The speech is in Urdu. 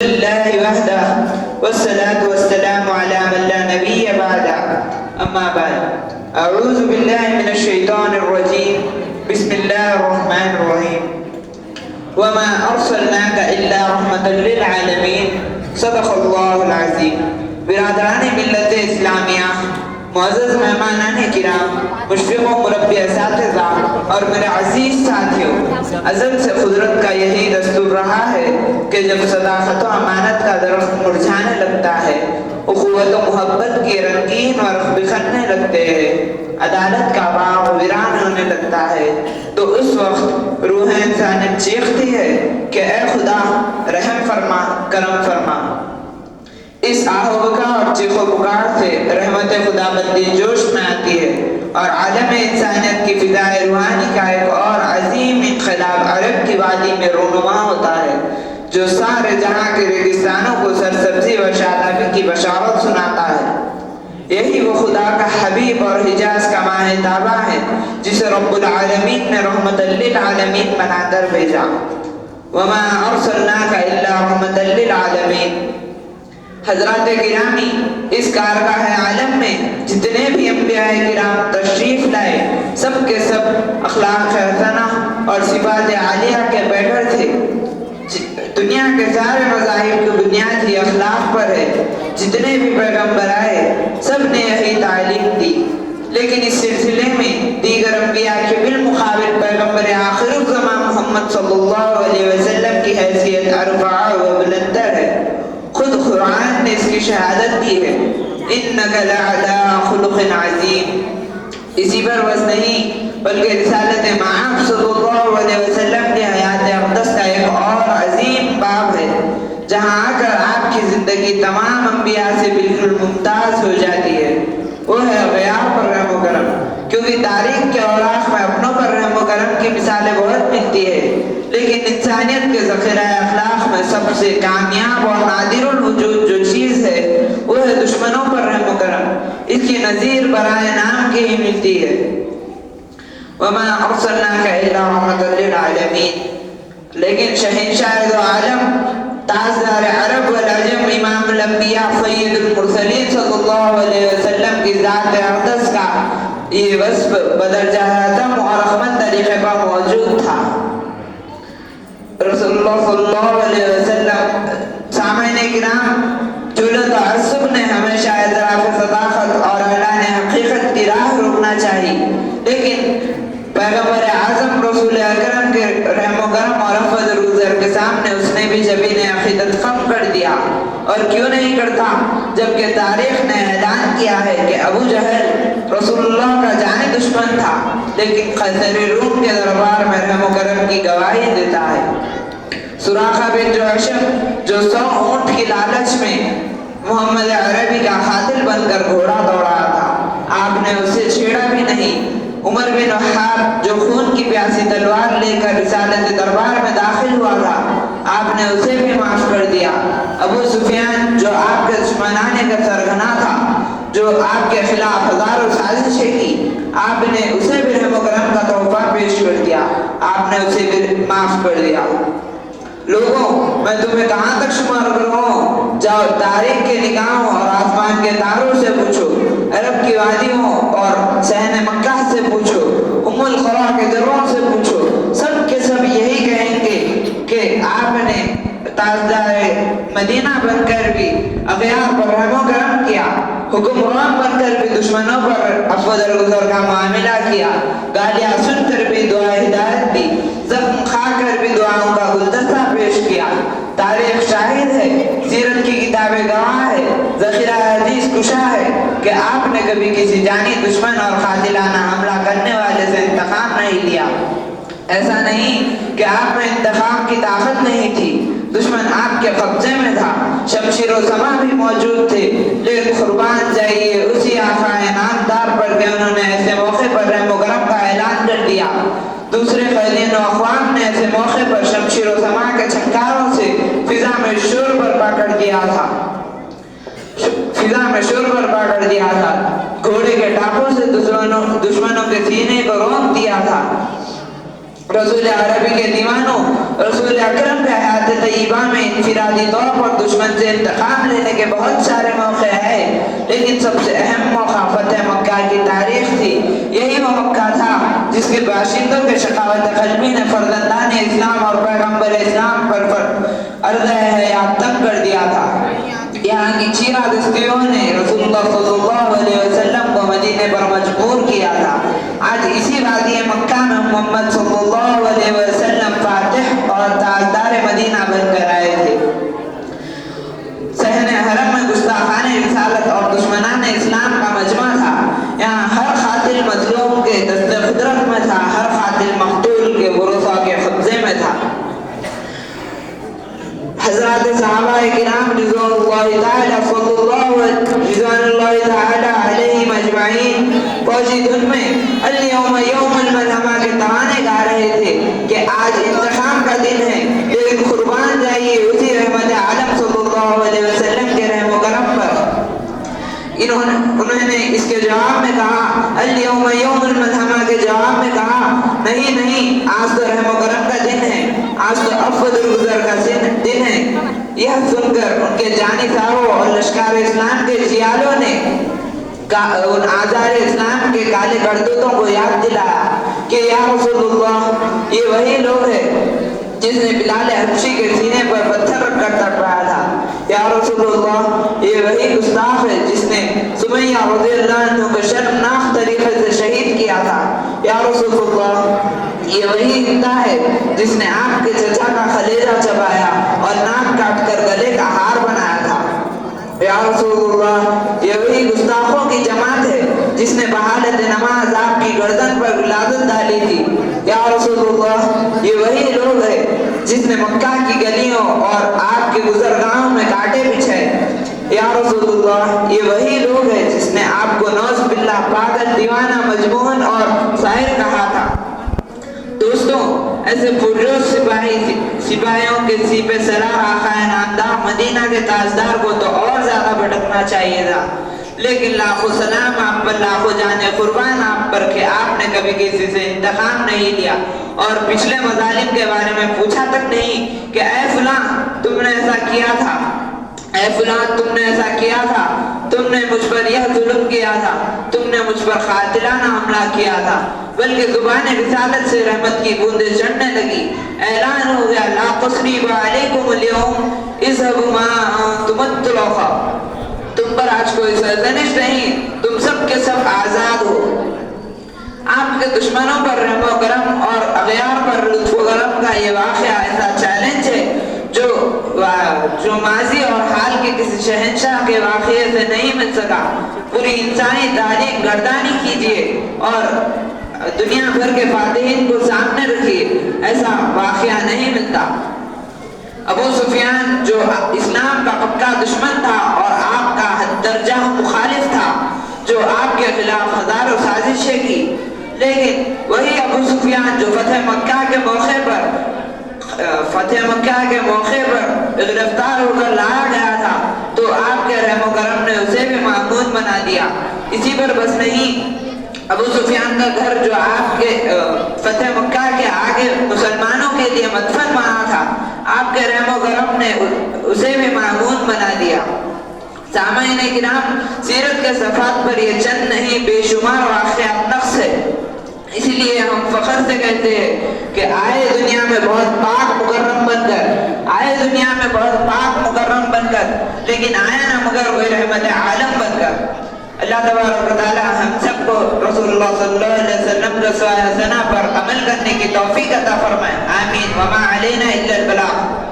لله وحده والصلاة والسلام على من لا نبي بعده أما بعد أعوذ بالله من الشيطان الرجيم بسم الله الرحمن الرحيم وما أرسلناك إلا رحمة للعالمين صدق الله العظيم برادران ملت اسلامیہ، معزز مہمانان کرام، مشفق و مربی اساتذہ اور میرے عزیز ساتھیوں، ازل سے قدرت کا یہی دستور رہا ہے کہ جب صداقت و امانت کا درخت مرجھانے لگتا ہے، اخوت و محبت کے رنگین ورق بکھرنے لگتے ہیں، عدالت کا باغ ویران ہونے لگتا ہے، تو اس وقت روح انسانیت چیختی ہے کہ اے خدا رحم فرما، کرم فرما۔ اس آہ و بکا اور چیخ و پکار سے رحمت خدا بندی جوش میں آتی ہے اور عالم انسانیت کی فضائے روحانی کا ایک اور عظیم انقلاب عرب کی وادی میں رونما ہوتا ہے، جو سارے جہاں کے ریگستانوں کو سرسبزی و شادابی کی بشارت سناتا ہے۔ یہی وہ خدا کا حبیب اور حجاز کا ماہ تابہ ہے جسے رب العالمین نے رحمت للعالمین بنا کر بھیجا۔ وما ارسلناک الا رحمت للعالمین۔ حضرات گرامی، اس کارگاہ عالم میں جتنے بھی انبیاء کرام تشریف لائے، سب کے سب اخلاق حسنہ اور صفات عالیہ کے بیٹر تھے۔ دنیا کے سارے مذاہب کی بنیاد ہی اخلاق پر ہے۔ جتنے بھی پیغمبر آئے سب نے یہی تعلیم دی، لیکن اس سلسلے میں دیگر انبیاء کے بالمقابل پیغمبر آخر الزمان محمد صلی اللہ علیہ وسلم کی حیثیت ارفع و بلندر ہے۔ خود قرآن نے اس کی شہادت دی ہے، اِنَّكَ لَعَلَىٰ خُلُقٍ عَظِيمٍ۔ اسی پر بس نہیں بلکہ رسالت مآب صلی اللہ علیہ وسلم کی حیات اقدس کا ایک اور عظیم باب ہے، جہاں آ کر آپ کی زندگی تمام انبیاء سے بالکل ممتاز ہو جاتی ہے۔ وہ ہے غیار پر رحم و کرم، کیونکہ تاریخ کے اوراق میں اپنوں پر رحم و کرم کی مثالیں بہت ملتی ہے، لیکن انسانیت کے ذخیرہ اخلاق میں سب سے کامیاب اور نادر الوجود جو چیز ہے وہ ہے دشمنوں پر رحم و کرم۔ اس کی نظیر برائے نام کی ہی ملتی ہے۔ وما ارسلناک الا رحمۃ للعالمین۔ لیکن شہنشاہ دو عالم، تاجدار عرب والعجم، امام الانبیاء سید المرسلین صلی اللہ علیہ وسلم کی ذات اقدس کا یہ وصف بدرجہ اعظم اور احمد طریقے پر موجود تھا۔ رسول اللہ صلی اللہ علیہ وسلم، سامعین کرام، جلوہ تعصب نے ہمیشہ اعتراف صداقت اور اعلان حقیقت کی راہ روکنا چاہیے، لیکن پیغمبر اعظم رسول اکرم کے رحم و کرم اور افضل روزر کے سامنے اس نے بھی جبین عقیدت خم کر دیا، اور کیوں نہیں کرتا جبکہ تاریخ نے اعلان کیا ہے کہ ابو جہل رسول اللہ کا جانی دشمن تھا، لیکن قیصر روم کے دربار میں رحم و کرم کی گواہی دیتا ہے۔ سراقہ بن جعشم جو 100 اونٹ کی لالچ میں محمد عربی کا قاتل بن کر گھوڑا دوڑا تھا، آپ نے اسے چھیڑا بھی نہیں۔ عمر بن وحاب جو خون کی پیاسی تلوار لے کر رسالت دربار میں داخل ہوا تھا، آپ نے اسے بھی معاف کر دیا۔ ابو سفیان جو آپ کے دشمنانے کا سرغنہ تھا، جو آپ کے خلاف ہزاروں سازشیں کی، آپ نے اسے بھی رحم و کرم کا تحفہ پیش کر دیا، آپ نے اسے بھی معاف کر دیا۔ لوگوں، میں تمہیں کہاں تک شمار کروں؟ جاؤ تاریخ کے نگاہوں اور آسمان کے تاروں سے پوچھو، عرب کی وادیوں اور صحن مکہ سے پوچھو، ام القریٰ کے دروں سے پوچھو، سب کے سب یہی کہیں گے کہ آپ نے تاجدار مدینہ بن کر بھی اغیار پر رحم و کرم کیا، حکمران بن کر بھی دشمنوں پر عفو درگزر کا معاملہ کیا، گالیاں سن کر بھی دعا ہدایت دی، زخم کھا کر بھی دعاؤں کا گلدستہ پیش کیا۔ تاریخ شاہد ہے، سیرت کی کتابیں گواہ ہے، ذخیرہ حدیث کشا ہے کہ آپ نے کبھی کسی جانی دشمن اور قاتلانہ حملہ کرنے والے سے انتقام نہیں لیا۔ ایسا نہیں کہ آپ میں انتقام کی طاقت نہیں تھی، دشمن آپ کے قبضے میں تھا، شمشیر و سما بھی موجود تھے، لیکن قربان جائیے اسی آقا انعامدار پر کہ انہوں نے ایسے موقع پر رحم و کرم کا اعلان کر دیا۔ دوسرے قیدین و اقوام نے ایسے موقع پر شمشیر و سما کے چھنکاروں سے فضا میں شور برپا کر دیا تھا، گھوڑے کے ٹاپوں سے دشمنوں کے سینے کو رونق دیا تھا۔ رسول عربی کے دیوانوں، رسول اکرم کے حیات طیبہ میں انفرادی طور پر دشمن سے انتقام لینے کے بہت سارے موقع ہیں، لیکن سب سے اہم موقع فتح مکہ کی تاریخ تھی۔ یہی وہ مکہ تھا جس کے باشندوں کے شقاوت قلبی نے فرزندان اسلام اور پیغمبر اسلام پر عرض حیات تنگ کر دیا تھا۔ یہاں کی چیرہ دستیوں نے رسول اللہ صلی اللہ علیہ وسلم کو مدینے پر مجبور کیا تھا۔ آج اسی وادی مکہ میں محمد صلی اللہ علیہ وسلم فاتح اور تاجدار مدینہ بن کر آئے تھے۔ صحن حرم میں گستاخان رسالت اور دشمنان اسلام کا مجمع تھا۔ یہاں ہر قاتل مظلوم کے دست قدرت میں تھا، ہر قاتل مقتول کے ورثاء کے قبضے میں تھا۔ حضرات صحابہ کرام رضوان اللہ تعالی علیہم اجمعین فوجی دھن میں الیوم یوم الملحمہ کے ترانے گا رہے تھے کہ آج انتقام کا دن ہے، لیکن قربان جائیے اسی رحمت عالم صلی اللہ علیہ وسلم کے رحم و کرم پر۔ انہوں نے اس کے جواب میں کہا، الیوم یوم الملحمہ کے جواب میں کہا، نہیں آج تو رحم و کرم کا دن ہے، آج تو عفو درگزر کا دن ہے۔ یہ سن کر ان کے جانثاروں اور لشکر اسلام کے جیالوں نے ان آزار اسلام کے کالے کرتوتوں کو یاد دلایا کہ یا رسول اللہ، یہ وہی لوگ ہیں جس نے بلال حبشی کے سینے پر پتھر رکھ کر تڑپایا تھا۔ یا رسول اللہ، یہ وہی گستاخ ہے جس نے سمیہ رضی اللہ عنہ کو شرمناک طریقے سے شہید کیا تھا۔ یا رسول اللہ، یہ وہی ہندا ہے جس نے آپ کے چچا کا خلیجہ چبایا اور ناک کاٹ کر گلے کا ہار بنایا تھا۔ یا رسول اللہ، یہ وہی گستاخوں کی جماعت ہے جس نے بحالت نماز آپ کی گردن پر ولادت ڈالی تھی۔ یا رسول اللہ، یہ وہی لوگ ہیں جس نے مکہ کی گلیوں اور آپ کے گزرگاہوں میں کانٹے بچھائے۔ یا رسول اللہ، یہ وہی لوگ ہیں جس نے آپ کو نوز باللہ پاگل، دیوانہ، مجنون اور ساحر کہا تھا۔ دوستوں، ایسے پرجوش سپاہیوں کے سیپے سرار آقا نامدار مدینہ کے تاجدار کو تو اور زیادہ بھٹکنا چاہیے تھا، لیکن لاکھوں سلام آپ پر، لاکھوں جانے قربان آپ پر کہ آپ نے کبھی کسی سے انتقام نہیں لیا اور پچھلے مظالم کے بارے میں پوچھا تک نہیں کہ اے فلاں تم نے ایسا کیا تھا، اے فلاں تم نے ایسا کیا تھا، تم نے مجھ پر یہ ظلم کیا تھا، تم نے مجھ پر قاتلانہ حملہ کیا تھا، بلکہ زبان رسالت سے رحمت کی بوندیں چڑھنے لگی۔ اعلان ہو گیا، لا تثریب علیکم اليوم اذهبوا ما انتم الطلقاء، تم پر آج کوئی سرزنش نہیں، تم سب کے سب آزاد ہو۔ آپ کے دشمنوں پر رحم و کرم اور اغیار پر لطف و کرم کا یہ واقعہ ایسا چیلنج ہے جو ماضی اور حال کے کسی شہنشاہ کے واقعے سے نہیں مل سکا۔ پوری انسانی تاریخ گردانی کیجئے اور دنیا بھر کے فاتحین کو سامنے رکھیے، ایسا واقعہ نہیں ملتا۔ ابو سفیان جو اسلام کا پکا دشمن تھا اور آپ کا حد درجہ مخالف تھا، جو آپ کے خلاف ہزاروں سازشیں کی، لیکن وہی ابو سفیان جو فتح مکہ کے موقع پر گرفتار ہو کر لایا گیا تھا، تو آپ کے رحم و کرم نے اسے بھی معمون بنا دیا۔ اسی پر بس نہیں، ابو سفیان کا گھر جو آپ کے فتح مکہ کے آگے مسلمانوں کے لیے مدفن بنا تھا، آپ کے رحم و کرم نے اسے بھی معمون بنا دیا۔ سامعین کرام، سیرت کے صفحات پر یہ چند نہیں بے شمار واقعات نقص ہے، اسی لیے ہم فخر سے کہتے ہیں کہ آئے دنیا میں بہت پاک مکرم بن کر، آئے دنیا میں بہت پاک مکرم بن کر، لیکن آیا نہ مگر کوئی رحمت عالم بن کر۔ اللہ تبارک و تعالی ہم سب کو رسول اللہ صلی اللہ علیہ وسلم کے سایہ سنا پر عمل کرنے کی توفیق عطا فرمائے، آمین۔ وما علینا الا البلاغ۔